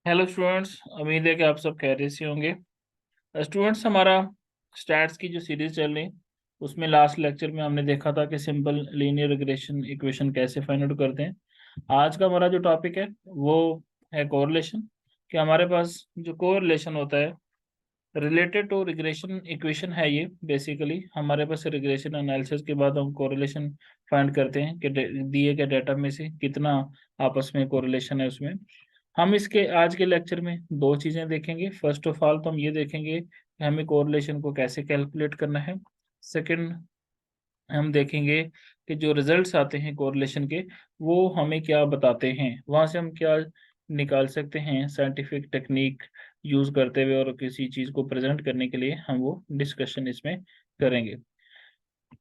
Hello students, उम्मीद है कि आप सब खैरियत से होंगे। स्टूडेंट्स, हमारा स्टैट्स की जो सीरीज चल रही उसमें लास्ट लेक्चर में हमने देखा था कि सिंपल लीनियर रिग्रेशन इक्वेशन कैसे फाइंड आउट करते हैं। आज का हमारा जो टॉपिक है वो है कोरिलेशन। कि हमारे पास जो कोरिलेशन होता है रिलेटेड टू रिग्रेशन इक्वेशन है, ये बेसिकली हमारे पास रिग्रेशन एनालिसिस के बाद हम कोरिलेशन फाइंड करते हैं कि दिए गए डेटा में से कितना आपस में कोरिलेशन है उसमें। हम इसके आज के लेक्चर में दो चीजें देखेंगे। फर्स्ट ऑफ ऑल तो हम ये देखेंगे कि हमें कोरिलेशन को कैसे कैलकुलेट करना है। सेकंड, हम देखेंगे कि जो रिजल्ट्स आते हैं कोरिलेशन के वो हमें क्या बताते हैं, वहां से हम क्या निकाल सकते हैं साइंटिफिक टेक्निक यूज करते हुए, और किसी चीज को प्रेजेंट करने के लिए हम वो डिस्कशन इसमें करेंगे।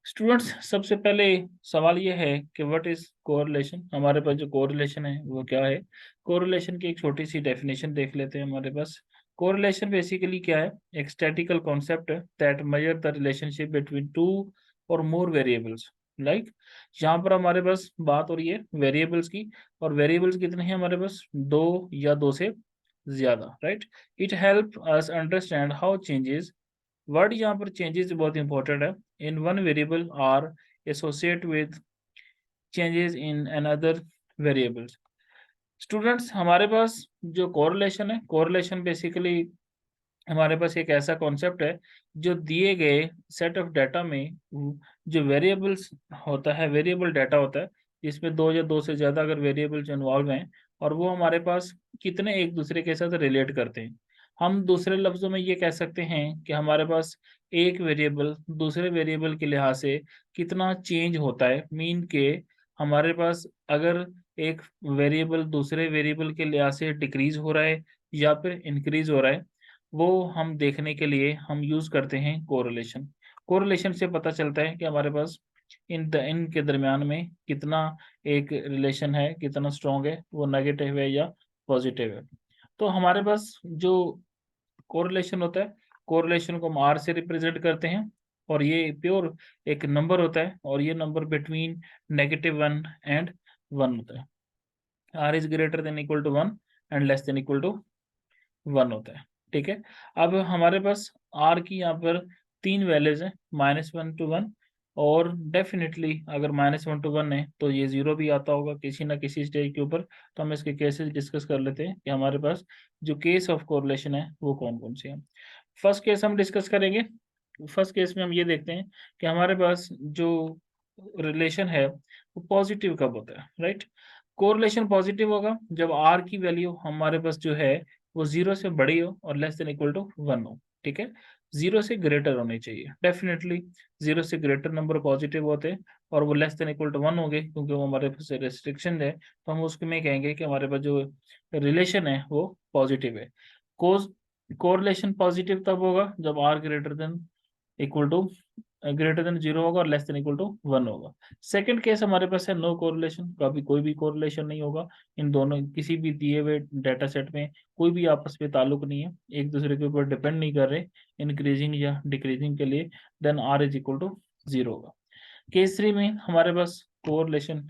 स्टूडेंट्स, सबसे पहले सवाल ये है कि व्हाट इज कोरिलेशन। हमारे पास जो कोरिलेशन है वो क्या है। कोरिलेशन की एक छोटी सी डेफिनेशन देख लेते हैं हमारे पास। कोरिलेशन बेसिकली क्या है, एक statistical concept that measure the relationship between two और मोर वेरिएबल्स। लाइक यहाँ पर हमारे पास बात हो रही है वेरिएबल्स की, और वेरिएबल्स कितने हैं हमारे पास, दो या दो से ज्यादा, right. It help us understand how changes, word यहाँ पर चेंजेस बहुत इंपॉर्टेंट है, in one variable are associate with changes in another variables. Students, हमारे पास जो कोरिलेशन है, कोरिलेशन बेसिकली हमारे पास एक ऐसा कॉन्सेप्ट है जो दिए गए सेट ऑफ डाटा में जो वेरिएबल्स होता है, वेरिएबल डाटा होता है जिसमें दो या दो से ज्यादा अगर वेरिएबल्स इन्वॉल्व हैं, और वो हमारे पास कितने एक दूसरे के साथ रिलेट करते हैं। हम दूसरे लफ्जों में ये कह सकते हैं कि हमारे पास एक वेरिएबल दूसरे वेरिएबल के लिहाज से कितना चेंज होता है। मीन के हमारे पास अगर एक वेरिएबल दूसरे वेरिएबल के लिहाज से डिक्रीज हो रहा है या फिर इंक्रीज हो रहा है, वो हम देखने के लिए हम यूज करते हैं कोरिलेशन। कोरिलेशन से पता चलता है कि हमारे पास इनके दरमियान में कितना एक रिलेशन है, कितना स्ट्रांग है, वो नेगेटिव है या पॉजिटिव है। तो हमारे पास जो कोरिलेशन होता है, कोरिलेशन को हम आर से रिप्रेजेंट करते हैं, और ये प्योर एक नंबर होता है, और ये नंबर बिटवीन -1 and 1 होता है। R is greater than equal to 1 and less than equal to 1 होता है। ठीक है। अब हमारे पास आर की यहाँ पर तीन वैल्यूज है, -1 to 1, और डेफिनेटली अगर -1 to 1 है तो ये जीरो भी आता होगा किसी ना किसी स्टेज के ऊपर। तो हम इसके केसेस डिस्कस कर लेते हैं कि हमारे पास जो केस ऑफ कोरिलेशन है वो कौन कौन से हैं। फर्स्ट केस हम डिस्कस करेंगे। फर्स्ट केस में हम ये देखते हैं कि हमारे पास जो रिलेशन है वो पॉजिटिव कब होता है, राइट। कोरिलेशन पॉजिटिव होगा जब आर की वैल्यू हमारे पास जो है वो जीरो से बड़ी हो और लेस देन इक्वल टू 1 हो। ठीक है। जीरो से ग्रेटर होनी चाहिए डेफिनेटली। जीरो से ग्रेटर नंबर पॉजिटिव होते हैं, और वो लेस देन इक्वल टू 1 हो गए क्योंकि वो हमारे पास रिस्ट्रिक्शन है, तो हम उसके में कहेंगे कि हमारे पास जो रिलेशन है वो पॉजिटिव है। कोस कोरिलेशन पॉजिटिव तब होगा जब r greater than equal to greater than zero होगा और लेस देन इक्वल टू 1 होगा। सेकंड केस हमारे पास है नो कोरिलेशन, कभी कोई भी कोरिलेशन नहीं होगा। इन दोनों किसी भी दिए हुए डाटा सेट में कोई भी आपस में ताल्लुक नहीं है, एक दूसरे के ऊपर डिपेंड नहीं कर रहे इंक्रीजिंग या डिक्रीजिंग के लिए, then r is equal to zero होगा। केस थ्री में हमारे पास कोरिलेशन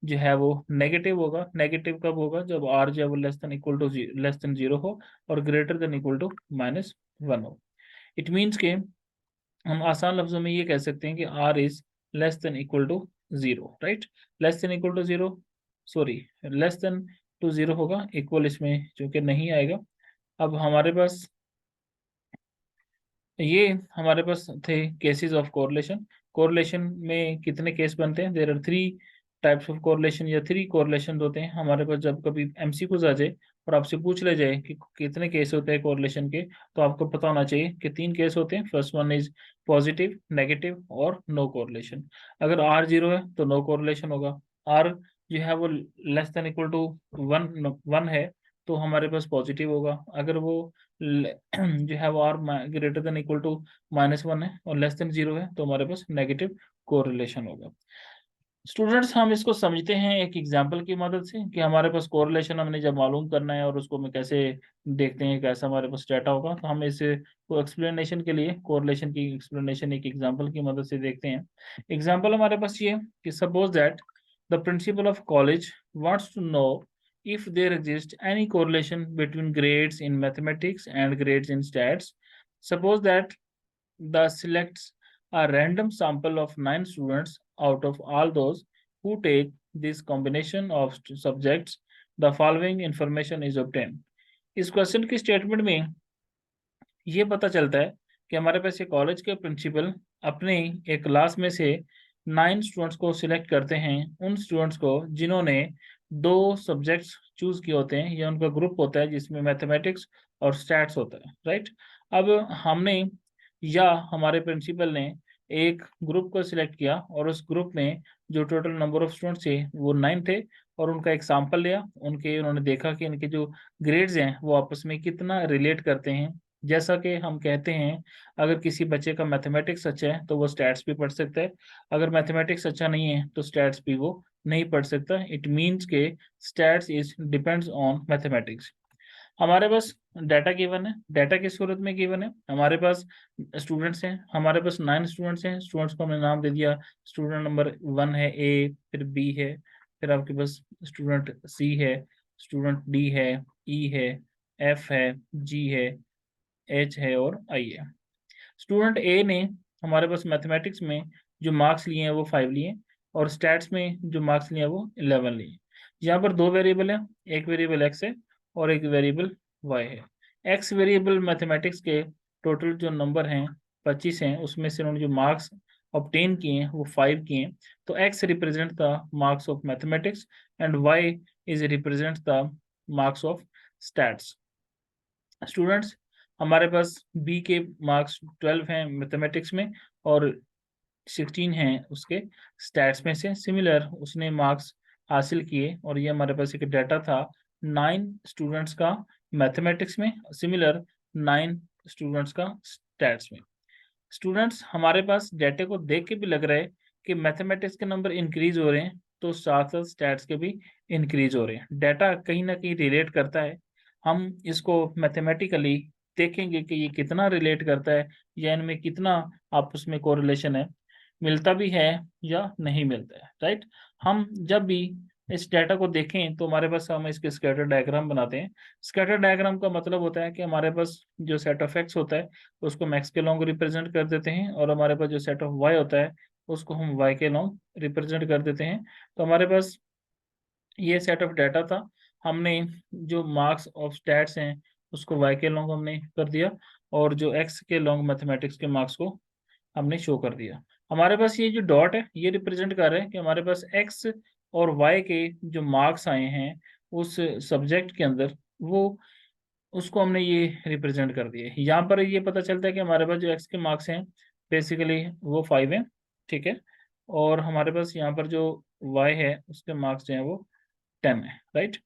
जो है वो नेगेटिव होगा। नेगेटिव कब होगा, जब आर जो है वो लेस देन जीरो हो और ग्रेटर देन इक्वल टू -1 हो। इट मीन्स के हम आसान लफ्जों में ये कह सकते हैं कि r is less than equal to zero, right. Less than equal to zero, sorry, less than to zero होगा, इक्वल इसमें चूंकि नहीं आएगा। अब हमारे पास थे केसेस ऑफ कोरिलेशन। कोरिलेशन में कितने केस बनते हैं, there are three types of correlation, या थ्री कोरिलेशन होते हैं हमारे पास। जब कभी एमसीक्यूज आ जाए और आपसे पूछ ले जाए कि कितने केस होते हैं कोरिलेशन के, तो आपको पता होना चाहिए कि तीन केस होते हैं। First one is positive, negative और नो कोरिलेशन। अगर आर जीरो है तो नो कोरिलेशन होगा। आर जो है वो less than equal to one one है तो हमारे पास पॉजिटिव होगा। अगर वो जो है वो r greater than equal to -1 है और लेस देन जीरो है तो हमारे पास नेगेटिव कोरिलेशन होगा। स्टूडेंट्स, हम इसको समझते हैं एक एग्जांपल की मदद से कि हमारे पास कोरिलेशन हमने जब मालूम करना है और उसको हम कैसे देखते हैं, कैसा हमारे पास डाटा होगा। तो हम इसे को एक्सप्लेनेशन के लिए कोरिलेशन की एक्सप्लेनेशन एक एग्जांपल की मदद से देखते हैं। एग्जांपल हमारे पास ये है कि suppose that the principal of college wants to know if there exists any correlation between grades in mathematics and grades in stats. Suppose that the selects a random sample of 9 students out of all those who take this combination of subjects. The following information is obtained. इस question की statement में ये पता चलता है कि हमारे पास ये कॉलेज के प्रिंसिपल अपने एक क्लास में से 9 स्टूडेंट्स को सिलेक्ट करते हैं, उन स्टूडेंट्स को जिन्होंने 2 सब्जेक्ट्स चूज किए होते हैं, या उनका ग्रुप होता है जिसमें मैथमेटिक्स और स्टैट्स होता है, राइट। अब हमने या हमारे प्रिंसिपल ने एक ग्रुप को सिलेक्ट किया और उस ग्रुप में जो टोटल नंबर ऑफ स्टूडेंट्स थे वो 9 थे, और उनका एक सैंपल लिया, उन्होंने देखा कि इनके जो ग्रेड्स हैं वो आपस में कितना रिलेट करते हैं। जैसा कि हम कहते हैं, अगर किसी बच्चे का मैथमेटिक्स अच्छा है तो वो स्टैट्स भी पढ़ सकता है, अगर मैथमेटिक्स अच्छा नहीं है तो स्टैट्स भी वो नहीं पढ़ सकता। इट मीन्स के stats is depends on mathematics. हमारे पास डाटा गिवन है, डाटा किस सूरत में गिवन है, हमारे पास स्टूडेंट्स हैं, हमारे पास 9 स्टूडेंट्स हैं, स्टूडेंट्स को हमने नाम दे दिया, स्टूडेंट नंबर 1 है ए, फिर बी है, फिर आपके पास स्टूडेंट सी है, स्टूडेंट डी है, ई है, एफ है, जी है, एच है और आई है। स्टूडेंट ए ने हमारे पास मैथमेटिक्स में जो मार्क्स लिए हैं वो 5 लिए, और स्टैट्स में जो मार्क्स लिए हैं वो 11 लिए। यहाँ पर 2 वेरिएबल है, एक वेरिएबल एक्स है और एक वेरिएबल वाई है। एक्स वेरिएबल मैथमेटिक्स के टोटल जो नंबर हैं 25 हैं, उसमें से उन्होंने जो मार्क्स ऑब्टेन किए हैं वो 5 किए हैं। तो x represent the marks of mathematics and y is represent the marks of stats. Students, हमारे पास बी के मार्क्स 12 हैं मैथमेटिक्स में और 16 हैं उसके स्टैट्स में से। सिमिलर उसने मार्क्स हासिल किए, और ये हमारे पास एक डाटा था 9 स्टूडेंट्स का मैथमेटिक्स में, सिमिलर 9 स्टूडेंट्स का स्टैट्स में। स्टूडेंट्स, हमारे पास डाटे को देख के भी लग रहा है कि मैथमेटिक्स के नंबर इंक्रीज हो रहे हैं, तो साथ साथ स्टैट्स के भी इंक्रीज हो रहे हैं। डाटा कहीं ना कहीं रिलेट करता है, हम इसको मैथमेटिकली देखेंगे कि ये कितना रिलेट करता है या इनमें कितना आपस में कोरिलेशन है, मिलता भी है या नहीं मिलता है, राइट। हम जब भी इस डाटा को देखें तो हमारे पास हम इसके स्कैटर डायग्राम बनाते हैं। स्कैटर डायग्राम का मतलब होता है कि हमारे पास जो सेट ऑफ एक्स होता है उसको मैक्स के लॉन्ग रिप्रेजेंट कर देते हैं, और हमारे पास जो सेट ऑफ वाई होता है उसको हम वाई के लॉन्ग रिप्रेजेंट कर देते हैं। तो हमारे पास ये सेट ऑफ डाटा था, हमने जो मार्क्स ऑफ स्टैट्स हैं उसको वाई के लॉन्ग हमने कर दिया, और जो एक्स के लॉन्ग मैथमेटिक्स के मार्क्स को हमने शो कर दिया। हमारे पास ये जो डॉट है ये रिप्रेजेंट कर रहा है कि हमारे पास एक्स और वाई के जो मार्क्स आए हैं उस सब्जेक्ट के अंदर, वो उसको हमने ये रिप्रेजेंट कर दिए। यहाँ पर ये पता चलता है कि हमारे पास जो एक्स के मार्क्स हैं बेसिकली वो 5 हैं, ठीक है, और हमारे पास यहाँ पर जो वाई है उसके मार्क्स जो हैं वो 10 है, राइट।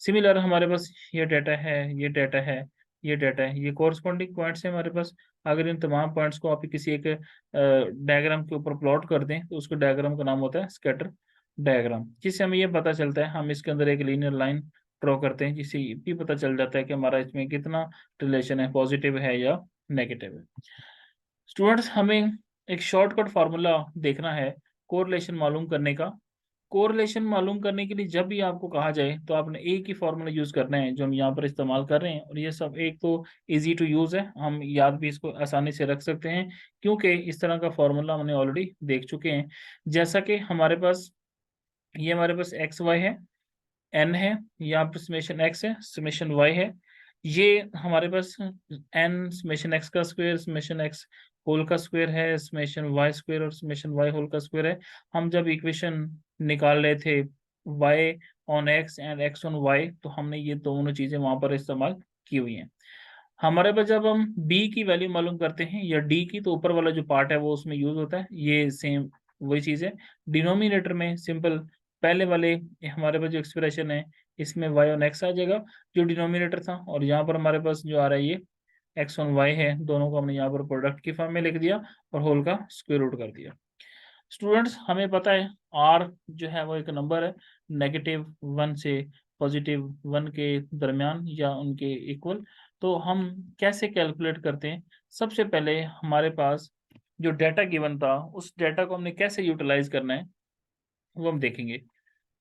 सिमिलर हमारे पास ये डाटा है, ये डाटा है, ये डाटा है, ये कोरस्पॉन्डिंग पॉइंट्स है हमारे पास। अगर इन तमाम पॉइंट्स को आप किसी एक डायग्राम के ऊपर प्लॉट कर दें तो उसको डायग्राम का नाम होता है स्कैटर डायग्राम, जिससे हमें ये पता चलता है, हम इसके अंदर एक लीनियर लाइन ड्रॉ करते हैं जिससे ये भी पता चल जाता है कि हमारा इसमें कितना रिलेशन है, पॉजिटिव है या नेगेटिव है। स्टूडेंट्स, हमें एक शॉर्टकट फार्मूला देखना है कोरिलेशन मालूम करने का। कोरिलेशन मालूम करने के लिए जब भी आपको कहा जाए तो आपने एक ही फॉर्मूला यूज करना है जो हम यहाँ पर इस्तेमाल कर रहे हैं, और ये सब एक तो इजी टू यूज है, हम याद भी इसको आसानी से रख सकते हैं क्योंकि इस तरह का फॉर्मूला हमने ऑलरेडी देख चुके हैं। जैसा कि हमारे पास ये हमारे पास एक्स वाई है, एन है, यहाँ पर समेशन एक्स है, समेशन वाई है, ये हमारे पास एन समेशन एक्स का स्क्वायर, समेशन एक्स होल का स्क्वायर है, समेशन वाई स्क्वायर और समेशन वाई होल का स्क्वायर है। हम जब इक्वेशन निकाल रहे थे y on x and x on y, तो हमने ये दोनों चीजें वहां पर इस्तेमाल की हुई हैं। हमारे पास जब हम b की वैल्यू मालूम करते हैं या d की, तो ऊपर वाला जो पार्ट है वो उसमें यूज होता है, ये सेम वही चीज है। डिनोमिनेटर में सिंपल पहले वाले हमारे पास जो एक्सप्रेशन है इसमें y ऑन x आ जाएगा जो डिनोमिनेटर था, और यहाँ पर हमारे पास जो आ रहा है ये x ऑन y है, दोनों को हमने यहाँ पर प्रोडक्ट की फॉर्म में लिख दिया और होल का स्क्वायर रूट कर दिया। स्टूडेंट्स, हमें पता है r जो है वो एक नंबर है -1 से +1 के दरमियान या उनके इक्वल। तो हम कैसे कैलकुलेट करते हैं, सबसे पहले हमारे पास जो डाटा गिवन था उस डाटा को हमने कैसे यूटिलाइज करना है वो हम देखेंगे।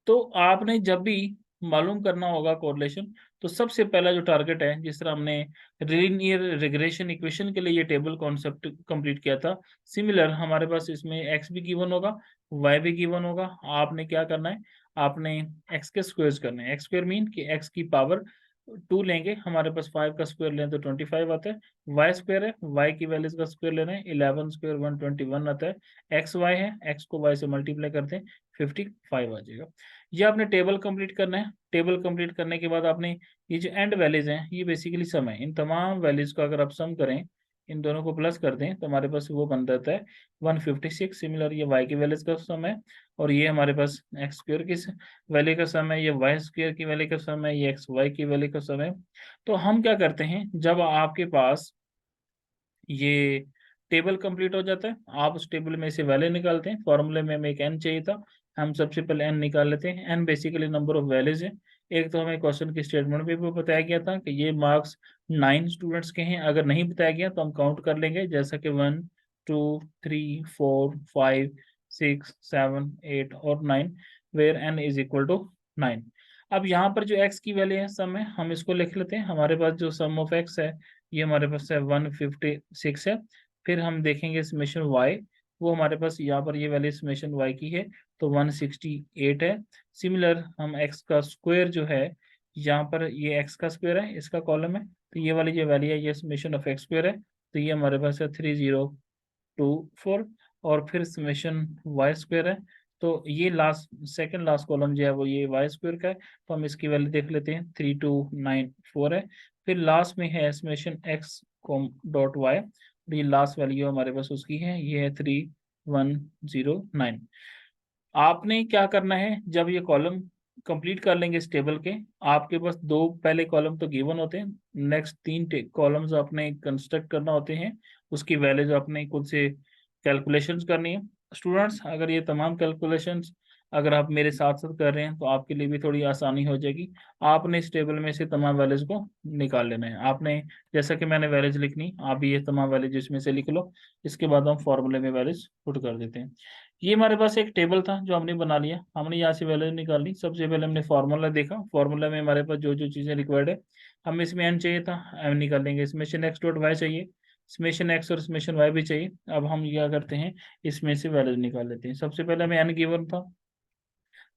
तो आपने जब भी मालूम करना होगा कोरिलेशन, तो सबसे पहला जो टारगेट है, जिस तरह हमने लीनियर रिग्रेशन इक्वेशन के लिए ये टेबल कॉन्सेप्ट कंप्लीट किया था, सिमिलर हमारे पास इसमें एक्स भी गिवन होगा, वाई भी गिवन होगा। आपने क्या करना है, आपने एक्स के स्क्वायर्स करने हैं। एक्स स्क्वायर मीन कि एक्स की पावर 2 लेंगे, हमारे पास 5 का स्क्वायर लें तो 25 आता है। वाई स्क्वायर है, वाई की वैल्यूज का स्क्वायर लेना है, 11 स्क्वायर 121 आता है। एक्स वाई है, एक्स को वाई से मल्टीप्लाई करते हैं, 55 आ जाएगा। ये आपने टेबल कंप्लीट करना है। टेबल कंप्लीट करने के बाद आपने ये जो एंड वैल्यूज हैं, ये बेसिकली सम है। इन तमाम वैल्यूज को अगर आप सम करें, इन दोनों को प्लस कर दें, तो हमारे पास वो बन जाता है 156। सिमिलर ये वाई की वैल्यूज का सम है, और ये हमारे पास एक्स स्क्वायर की वैल्यू का सम है, ये वाई स्क्वायर की वैल्यू का सम है, ये एक्स वाई की वैल्यू का सम है। तो हम क्या करते हैं, जब आपके पास ये टेबल कंप्लीट हो जाता है, आप उस टेबल में से वैल्यू निकालते हैं। फॉर्मूले में हमें एक एन चाहिए था, हम सबसे पहले एन निकाल लेते हैं। N basically number of values है। एक तो हमें क्वेश्चन की स्टेटमेंट में भी बताया गया था कि ये मार्क्स 9 स्टूडेंट्स के हैं। अगर नहीं बताया गया तो हम काउंट कर लेंगे, जैसा कि 1 2 3 4 5 6 7 8 और 9, where n is equal to 9। अब यहाँ पर जो एक्स की वैल्यू है सम है, हम इसको लिख लेते हैं। हमारे पास जो सम ऑफ एक्स है, ये हमारे पास है 156 है। फिर हम देखेंगे समेशन वाई, वो हमारे पास यहाँ पर ये वैल्यू समेशन वाई की है, तो 168 है। सिमिलर हम एक्स का स्क्वायर जो है, यहाँ पर ये एक्स का स्क्वायर है, इसका कॉलम है, तो ये वाली जो वैल्यू है ये समेशन ऑफ एक्स स्क्वायर है, तो ये हमारे पास है 3024। और फिर समेशन वाई स्क्वायर है, तो ये लास्ट सेकंड लास्ट कॉलम जो है वो ये वाई स्क्वायर का है, तो हम इसकी वैल्यू देख लेते हैं, 3294 है। फिर लास्ट में है summation x com dot y, ये लास्ट वैल्यू हमारे पास उसकी है, ये है 3109। आपने क्या करना है, जब ये कॉलम कंप्लीट कर लेंगे इस टेबल के, आपके पास दो पहले कॉलम तो गिवन होते हैं, नेक्स्ट तीन कॉलम्स आपने कंस्ट्रक्ट करना होते हैं, उसकी वैल्यूज आपने खुद से कैलकुलेशंस करनी है। स्टूडेंट्स, अगर ये तमाम कैलकुलेशंस अगर आप मेरे साथ साथ कर रहे हैं, तो आपके लिए भी थोड़ी आसानी हो जाएगी। आपने इस टेबल में से तमाम वैल्यूज को निकाल लेना है। आपने जैसा कि मैंने वैल्यूज लिखनी, आप भी ये तमाम वैल्यूज इसमें से लिख लो। इसके बाद हम फॉर्मूले में वैल्यूज पुट कर देते हैं। ये हमारे पास एक टेबल था जो हमने बना लिया, हमने यहाँ से वैल्यू निकाल ली। सबसे पहले हमने फार्मूला देखा, फार्मूला में हमारे पास जो जो चीज़ें रिक्वायर्ड है, हमें इसमें एन चाहिए था, एम निकाल लेंगे। समेशन एक्स डॉट वाई चाहिए, समेशन एक्स और समेशन वाई भी चाहिए। अब हम क्या करते हैं, इसमें से वैल्यू निकाल लेते हैं। सबसे पहले हमें एन गिवन था,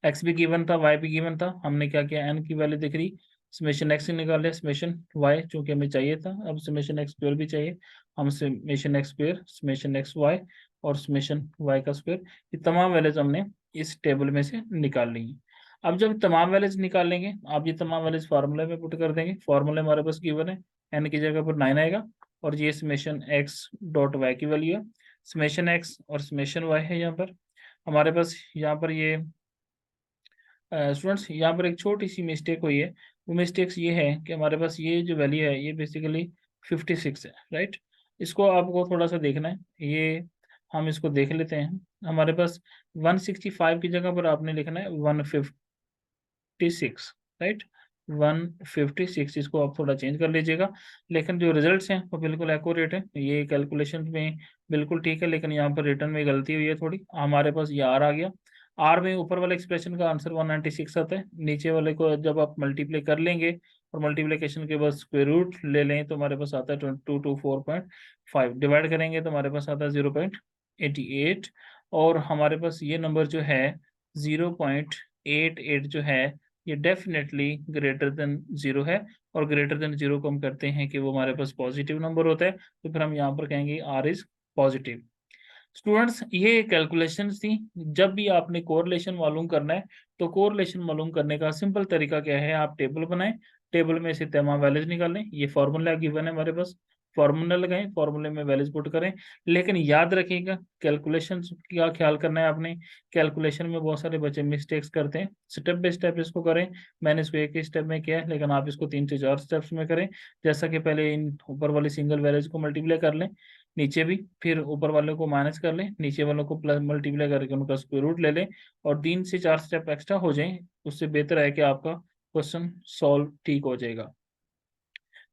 एक्स भी गिवन था, वाई भी गिवन था। हमने क्या किया, एन की वैल्यू दिख रही, समेशन एक्स निकाल लिया, समेशन वाई चूंकि हमें चाहिए था, अब समेशन एक्स स्क्वायर भी चाहिए, हम summation x square, summation x y और समेशन वाई का स्क्वायर, ये तमाम वैल्यूज हमने इस टेबल में से निकाल ली हैं। अब जब तमाम वैल्यूज निकाल लेंगे, आप ये तमाम वैल्यूज फार्मूले में पुट कर देंगे। फार्मूले हमारे पास गिवन है, एन की जगह पर 9 आएगा, और ये समेशन एक्स डॉट वाई की वैल्यू है, समेशन एक्स और समेशन वाई है। यहाँ पर हमारे पास यहाँ पर ये स्टूडेंट्स यहाँ पर एक छोटी सी मिस्टेक हुई है। वो मिस्टेक्स ये है कि हमारे पास ये जो वैल्यू है ये बेसिकली 56 है, राइट। इसको आपको थोड़ा सा देखना है, ये हम इसको देख लेते हैं। हमारे पास 165 की जगह पर आपने लिखना है 156, राइट, 156। इसको आप थोड़ा चेंज कर लीजिएगा, लेकिन जो रिजल्ट्स हैं वो बिल्कुल एक्यूरेट है, ये कैलकुलेशन में बिल्कुल ठीक है। लेकिन यहाँ पर रिटर्न में गलती हुई है थोड़ी, हमारे पास ये आर आ गया। आर में ऊपर वाले एक्सप्रेशन का आंसर 196 आता है, नीचे वाले को जब आप मल्टीप्लाई कर लेंगे और मल्टीप्लिकेशन के बाद स्क्वायर रूट ले लें, तो हमारे पास आता है 224.5। डिवाइड करेंगे तो हमारे पास आता है 0.88, और हमारे पास ये नंबर जो है 0.88 जो है, ये डेफिनेटली ग्रेटर देन 0 है। और ग्रेटर देन 0 को हम करते हैं कि वो हमारे पास पॉजिटिव नंबर होता है, तो फिर हम यहाँ पर कहेंगे आर इज पॉजिटिव। स्टूडेंट्स, ये कैलकुलेशंस थी। जब भी आपने कोरिलेशन मालूम करना है, तो कोरिलेशन मालूम करने का सिंपल तरीका क्या है, आप टेबल बनाएं, टेबल में से तमाम वैल्यूज निकालें, ये फॉर्मूला गिवन है हमारे पास, फॉर्मूला लगाएं, फॉर्मूले में वैल्यूज पुट करें। लेकिन याद रखिएगा, कैलकुलेशंस का ख्याल करना है आपने। कैलकुलेशन में बहुत सारे बच्चे मिस्टेक्स करते हैं, स्टेप बाय स्टेप इसको करें। मैंने इसको एक ही स्टेप में किया है, लेकिन आप इसको 3 से 4 स्टेप्स में करें। जैसा कि पहले इन ऊपर वाली सिंगल वैल्यूज को मल्टीप्लाई कर लें, नीचे भी, फिर ऊपर वाले को माइनस कर लें, नीचे वालों को प्लस मल्टीप्लाई करके उनका स्क्वायर रूट ले लें, और 3 से 4 स्टेप एक्स्ट्रा हो जाएं। उससे बेहतर है कि आपका क्वेश्चन सॉल्व ठीक हो जाएगा।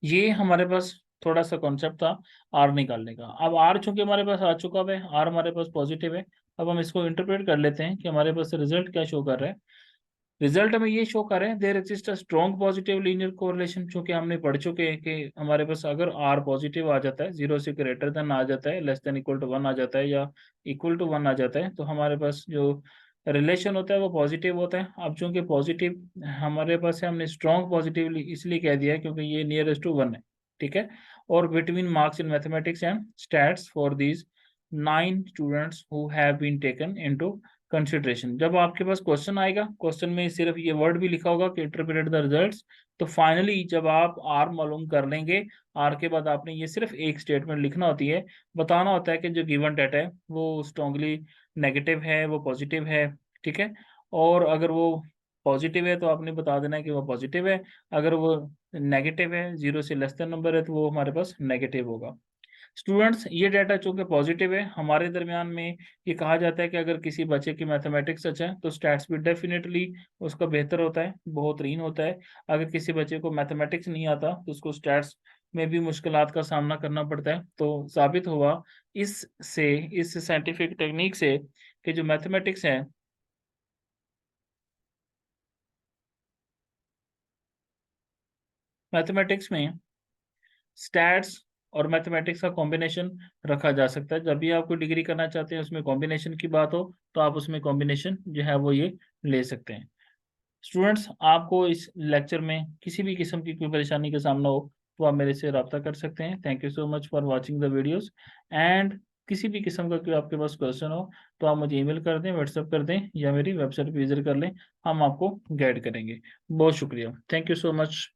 ये हमारे पास थोड़ा सा कॉन्सेप्ट था आर निकालने का। अब आर चूंकि हमारे पास आ चुका है, आर हमारे पास पॉजिटिव है, अब हम इसको इंटरप्रेट कर लेते हैं कि हमारे पास रिजल्ट क्या शो कर रहा है। रिजल्ट में ये शो कर रहे हैं there exist a strong positive linear correlation, चूंकि हमने पढ़ चुके हैं कि हमारे पास अगर आर पॉजिटिव आ जाता है, 0 से ग्रेटर देन आ जाता है, लेस देन इक्वल टू 1 आ जाता है, या इक्वल टू 1 आ जाता है, तो हमारे पास जो रिलेशन होता है वो पॉजिटिव होता है। अब चूंकि पॉजिटिव हमारे पास है, हमने स्ट्रॉन्ग पॉजिटिव इसलिए कह दिया है क्योंकि ये नियरेस्ट टू 1 है, ठीक है। और between marks in mathematics and stats for these 9 students who have been taken into consideration. जब आपके पास क्वेश्चन आएगा, क्वेश्चन में सिर्फ ये वर्ड भी लिखा होगा कि इंटरप्रेट द रिजल्ट्स, तो फाइनली जब आप आर मालूम कर लेंगे, आर के बाद आपने ये सिर्फ एक स्टेटमेंट लिखना होती है, बताना होता है कि जो गिवन डाटा है वो स्ट्रांगली नेगेटिव है, वो पॉजिटिव है, ठीक है। और अगर वो पॉजिटिव है तो आपने बता देना है कि वो पॉजिटिव है, अगर वो नेगेटिव है, 0 से लेस देन नंबर है, तो वो हमारे पास नेगेटिव होगा। स्टूडेंट्स, ये डाटा चूंकि पॉजिटिव है, हमारे दरमियान में ये कहा जाता है कि अगर किसी बच्चे की मैथमेटिक्स अच्छा है तो स्टैट्स भी डेफिनेटली उसका बेहतर होता है, बेहतरीन होता है। अगर किसी बच्चे को मैथमेटिक्स नहीं आता तो उसको स्टैट्स में भी मुश्किलात का सामना करना पड़ता है। तो साबित हुआ इस साइंटिफिक टेक्निक से कि जो मैथमेटिक्स है, मैथमेटिक्स में स्टैट्स और मैथमेटिक्स का कॉम्बिनेशन रखा जा सकता है। जब भी आप कोई डिग्री करना चाहते हैं उसमें कॉम्बिनेशन की बात हो, तो आप उसमें कॉम्बिनेशन जो है वो ये ले सकते हैं। स्टूडेंट्स, आपको इस लेक्चर में किसी भी किस्म की कोई परेशानी का सामना हो तो आप मेरे से रब्ता कर सकते हैं। Thank you so much for watching the videos. And किसी भी किस्म का कोई आपके पास क्वेश्चन हो तो आप मुझे ईमेल कर दें, व्हाट्सएप कर दें, या मेरी वेबसाइट पर विजिट कर लें, हम आपको गाइड करेंगे। बहुत शुक्रिया, थैंक यू सो मच।